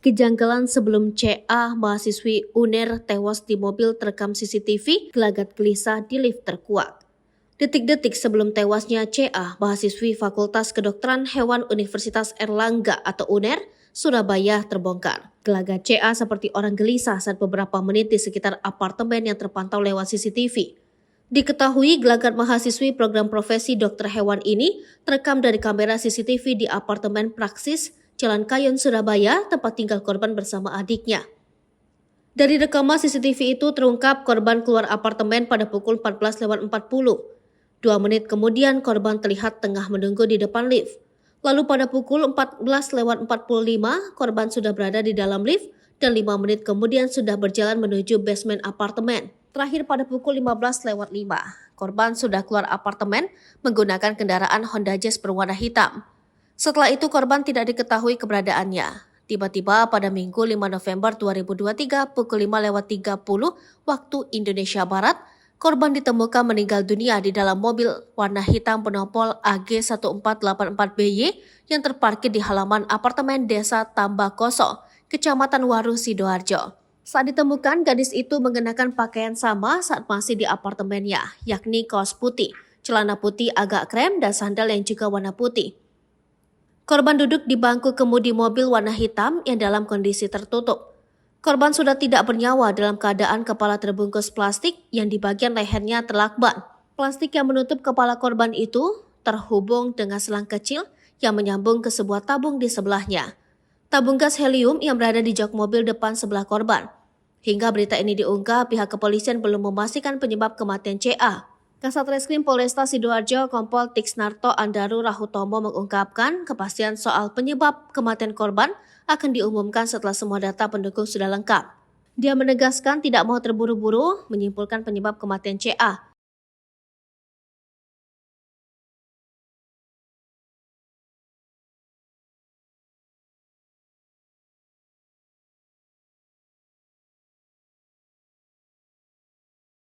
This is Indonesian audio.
Kejanggalan sebelum CA, mahasiswi UNER tewas di mobil terekam CCTV, gelagat gelisah di lift terkuak. Detik-detik sebelum tewasnya CA, mahasiswi Fakultas Kedokteran Hewan Universitas Erlangga atau UNER, Surabaya terbongkar. Gelagat CA seperti orang gelisah saat beberapa menit di sekitar apartemen yang terpantau lewat CCTV. Diketahui gelagat mahasiswi program profesi dokter hewan ini terekam dari kamera CCTV di apartemen Praksis, Jalan Kayon, Surabaya, tempat tinggal korban bersama adiknya. Dari rekaman CCTV itu terungkap korban keluar apartemen pada pukul 14.40. 2 menit kemudian korban terlihat tengah menunggu di depan lift. Lalu pada pukul 14.45 korban sudah berada di dalam lift dan 5 menit kemudian sudah berjalan menuju basement apartemen. Terakhir pada pukul 15.05, korban sudah keluar apartemen menggunakan kendaraan Honda Jazz berwarna hitam. Setelah itu korban tidak diketahui keberadaannya. Tiba-tiba pada Minggu 5 November 2023 pukul 5.30 waktu Indonesia Barat, korban ditemukan meninggal dunia di dalam mobil warna hitam penopol AG1484BY yang terparkir di halaman apartemen Desa Tambakoso, Kecamatan Waru, Sidoarjo. Saat ditemukan, gadis itu mengenakan pakaian sama saat masih di apartemennya, yakni kaos putih, celana putih agak krem, dan sandal yang juga warna putih. Korban duduk di bangku kemudi mobil warna hitam yang dalam kondisi tertutup. Korban sudah tidak bernyawa dalam keadaan kepala terbungkus plastik yang di bagian lehernya terlakban. Plastik yang menutup kepala korban itu terhubung dengan selang kecil yang menyambung ke sebuah tabung di sebelahnya. Tabung gas helium yang berada di jok mobil depan sebelah korban. Hingga berita ini diunggah, pihak kepolisian belum memastikan penyebab kematian CA. Kasat Reskrim Polresta Sidoarjo Kompol Tiksnarto Andaru Rahutomo mengungkapkan kepastian soal penyebab kematian korban akan diumumkan setelah semua data pendukung sudah lengkap. Dia menegaskan tidak mau terburu-buru menyimpulkan penyebab kematian CA